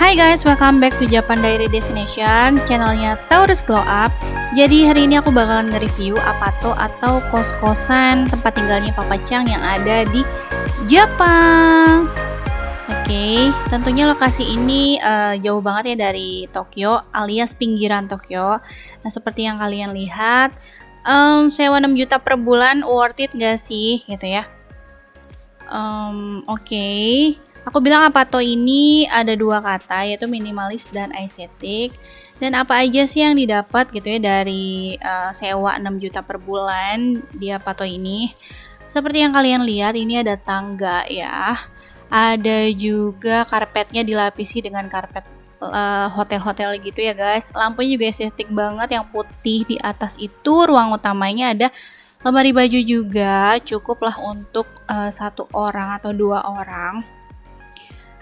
Hai guys, welcome back to Japan Diary Destination, channelnya Taurus Glow Up. Jadi hari ini aku bakalan nge-review apato atau kos-kosan tempat tinggalnya Papa Chang yang ada di Jepang. Oke, tentunya lokasi ini jauh banget ya dari Tokyo alias pinggiran Tokyo. Nah seperti yang kalian lihat, sewa 6 juta per bulan worth it gak sih gitu ya. Oke. Aku bilang apato ini ada dua kata, yaitu minimalis dan estetik. Dan apa aja sih yang didapat gitu ya dari sewa 6 juta per bulan di apato ini? Seperti yang kalian lihat, ini ada tangga ya. Ada juga karpetnya dilapisi dengan karpet hotel-hotel gitu ya guys. Lampunya juga estetik banget, yang putih. Di atas itu ruang utamanya ada lemari baju juga, cukuplah untuk satu orang atau dua orang.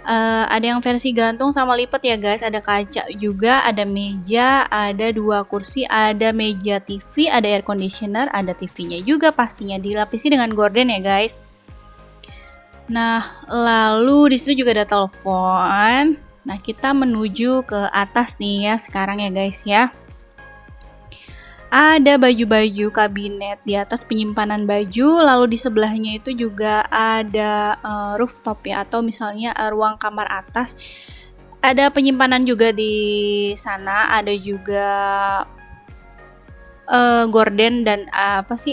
Ada yang versi gantung sama lipat ya guys, ada kaca juga, ada meja, ada dua kursi, ada meja TV, ada air conditioner, ada TV-nya juga pastinya, dilapisi dengan gorden ya guys. Nah, lalu di situ juga ada telepon. Nah, kita menuju ke atas nih ya sekarang ya guys ya. Ada baju-baju kabinet di atas penyimpanan baju, lalu di sebelahnya itu juga ada rooftop ya, atau misalnya ruang kamar atas. Ada penyimpanan juga di sana, ada juga gorden dan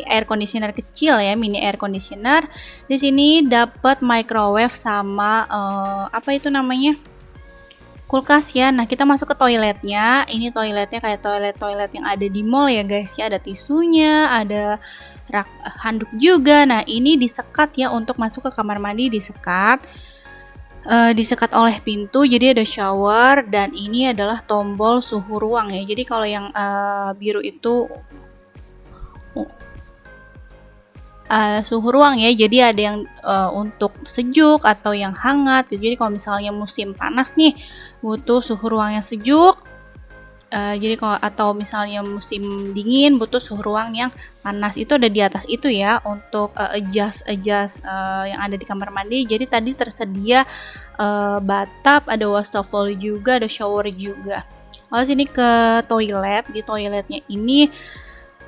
air conditioner kecil ya, mini air conditioner. Di sini dapat microwave sama kulkas ya. Nah kita masuk ke toiletnya. Ini toiletnya kayak toilet yang ada di mall ya guys ya. Ada tisunya, ada rak handuk juga. Nah ini disekat ya, untuk masuk ke kamar mandi disekat. Disekat oleh pintu, jadi ada shower. Dan ini adalah tombol suhu ruang ya. Jadi kalau yang biru itu suhu ruang ya, jadi ada yang untuk sejuk atau yang hangat gitu. Jadi kalau misalnya musim panas nih butuh suhu ruang yang sejuk, jadi kalau atau misalnya musim dingin butuh suhu ruang yang panas, itu ada di atas itu ya untuk adjust yang ada di kamar mandi. Jadi tadi tersedia bathtub, ada wastafel juga, ada shower juga. Lalu sini ke toilet. Di toiletnya ini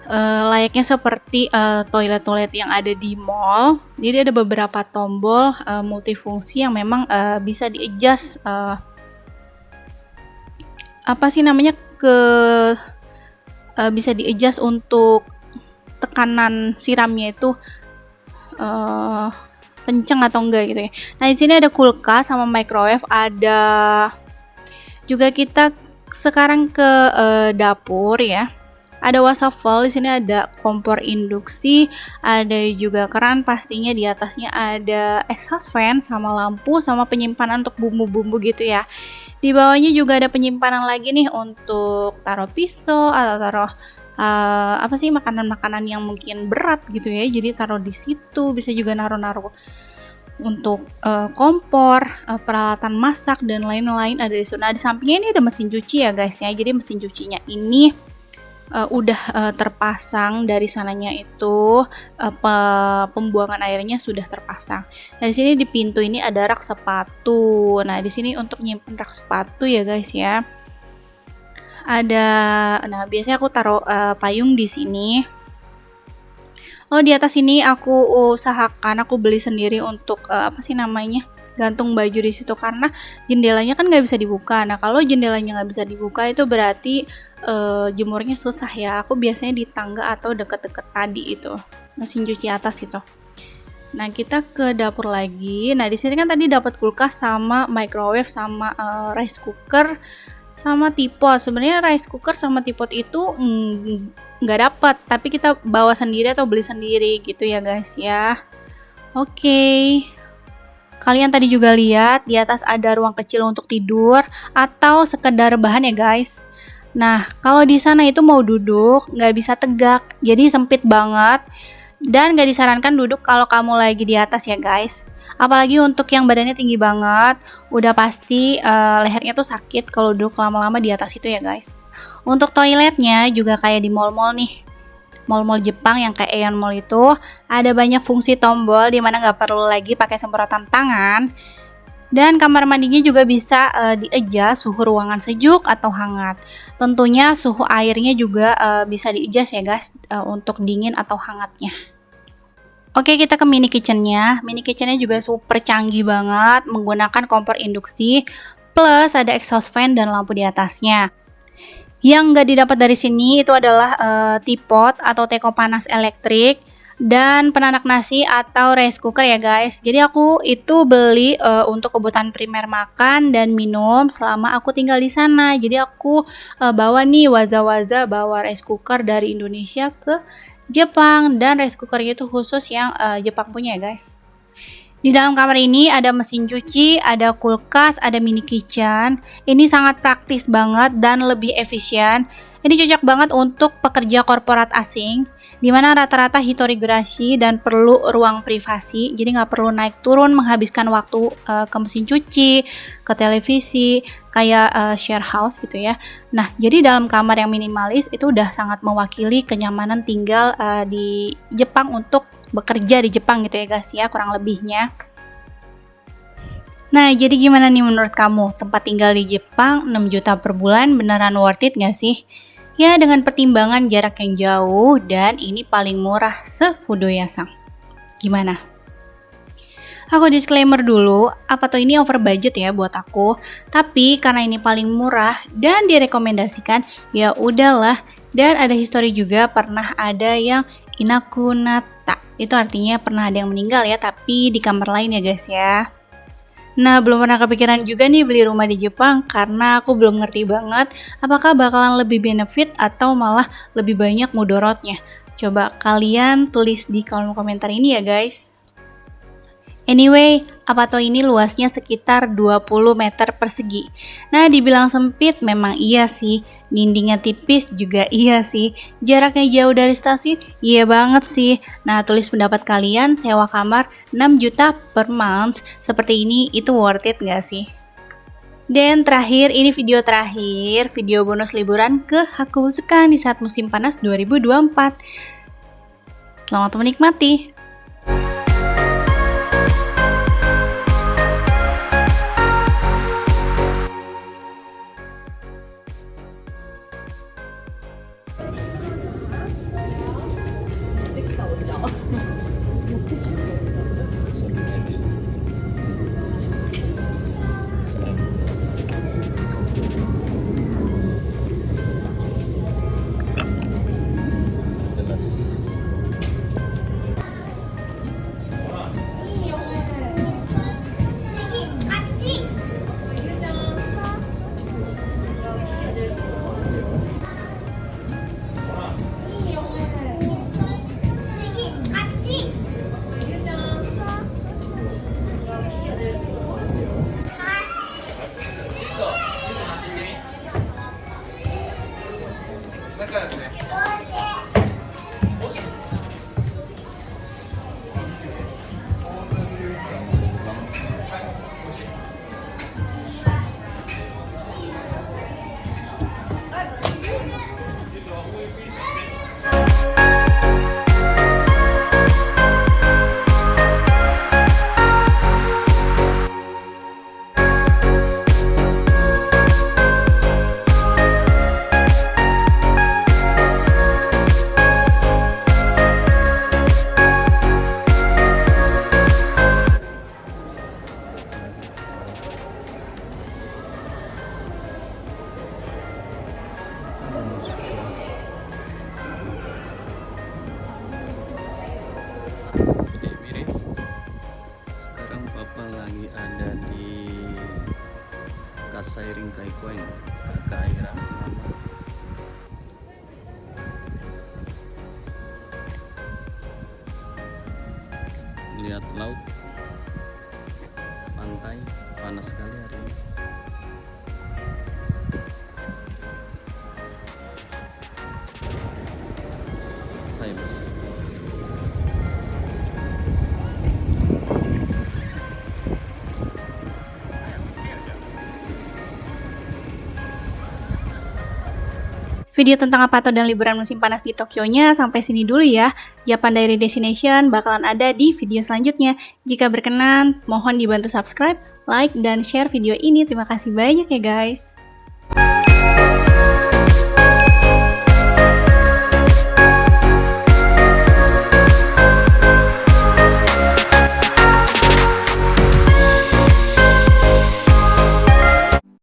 layaknya seperti toilet-toilet yang ada di mall. Jadi ada beberapa tombol multifungsi yang memang bisa di-adjust bisa di-adjust untuk tekanan siramnya itu kenceng atau enggak gitu ya. Nah, di sini ada kulkas sama microwave, ada juga. Kita sekarang ke dapur ya. Ada wastafel, di sini ada kompor induksi, ada juga keran pastinya, di atasnya ada exhaust fan sama lampu sama penyimpanan untuk bumbu-bumbu gitu ya. Di bawahnya juga ada penyimpanan lagi nih untuk taruh pisau atau taruh makanan-makanan yang mungkin berat gitu ya. Jadi taruh di situ, bisa juga naruh-naruh untuk kompor, peralatan masak dan lain-lain ada di sana. Di sampingnya ini ada mesin cuci ya guys ya. Jadi mesin cucinya ini udah terpasang dari sananya itu, pembuangan airnya sudah terpasang. Nah di sini di pintu ini ada rak sepatu. Nah di sini untuk nyimpen rak sepatu ya guys ya. Nah biasanya aku taruh payung di sini. Oh di atas ini aku usahakan aku beli sendiri untuk gantung baju di situ, karena jendelanya kan nggak bisa dibuka. Nah kalau jendelanya nggak bisa dibuka itu berarti jemurnya susah ya. Aku biasanya di tangga atau deket-deket tadi itu mesin cuci atas gitu. Nah kita ke dapur lagi. Nah di sini kan tadi dapat kulkas sama microwave sama rice cooker sama teapot. Sebenarnya rice cooker sama teapot itu nggak dapat, tapi kita bawa sendiri atau beli sendiri gitu ya guys ya. Oke. Kalian tadi juga lihat di atas ada ruang kecil untuk tidur atau sekedar rebahan ya guys. Nah kalau di sana itu mau duduk nggak bisa tegak, jadi sempit banget dan nggak disarankan duduk kalau kamu lagi di atas ya guys. Apalagi untuk yang badannya tinggi banget, udah pasti lehernya tuh sakit kalau duduk lama-lama di atas itu ya guys. Untuk toiletnya juga kayak di mall-mall nih. Mall-mall Jepang yang kayak Aeon Mall itu ada banyak fungsi tombol, dimana nggak perlu lagi pakai semprotan tangan. Dan kamar mandinya juga bisa di-adjust suhu ruangan sejuk atau hangat. Tentunya suhu airnya juga bisa di-adjust ya guys, untuk dingin atau hangatnya. Oke, kita ke mini kitchennya. Mini kitchennya juga super canggih banget, menggunakan kompor induksi, plus ada exhaust fan dan lampu di atasnya. Yang nggak didapat dari sini itu adalah teapot atau teko panas elektrik dan penanak nasi atau rice cooker ya guys. Jadi aku itu beli untuk kebutuhan primer makan dan minum selama aku tinggal di sana. Jadi aku bawa nih waza-waza bawa rice cooker dari Indonesia ke Jepang, dan rice cookernya itu khusus yang Jepang punya ya guys. Di dalam kamar ini ada mesin cuci, ada kulkas, ada mini kitchen. Ini sangat praktis banget dan lebih efisien. Ini cocok banget untuk pekerja korporat asing, di mana rata-rata hitorigrashi dan perlu ruang privasi. Jadi nggak perlu naik turun menghabiskan waktu ke mesin cuci, ke televisi, kayak share house gitu ya. Nah, jadi dalam kamar yang minimalis itu udah sangat mewakili kenyamanan tinggal di Jepang untuk bekerja di Jepang gitu ya guys ya, kurang lebihnya. Nah, jadi gimana nih menurut kamu? Tempat tinggal di Jepang 6 juta per bulan beneran worth it gak sih? Ya, dengan pertimbangan jarak yang jauh dan ini paling murah se-Fudoya-san. Gimana? Aku disclaimer dulu, apa tuh ini over budget ya buat aku. Tapi karena ini paling murah dan direkomendasikan, ya udahlah. Dan ada histori juga pernah ada yang inakunata. Itu artinya pernah ada yang meninggal ya, tapi di kamar lain ya guys ya. Nah, belum pernah kepikiran juga nih beli rumah di Jepang karena aku belum ngerti banget apakah bakalan lebih benefit atau malah lebih banyak mudorotnya. Coba kalian tulis di kolom komentar ini ya guys. Anyway, Apato ini luasnya sekitar 20 meter persegi. Nah, dibilang sempit memang iya sih. Dindingnya tipis juga iya sih. Jaraknya jauh dari stasiun, iya banget sih. Nah, tulis pendapat kalian, sewa kamar 6 juta per month. Seperti ini, itu worth it gak sih? Dan terakhir, ini video terakhir, video bonus liburan ke Hakusukan di saat musim panas 2024. Selamat menikmati! Sekarang papa lagi ada di Kasairing Kaikweng, daerah lama. Lihat laut, pantai, panas sekali hari ini. Saya bos. video tentang Apato dan liburan musim panas di Tokyo-nya sampai sini dulu ya. Japan Diary Destination bakalan ada di video selanjutnya. Jika berkenan, mohon dibantu subscribe, like, dan share video ini. Terima kasih banyak ya guys.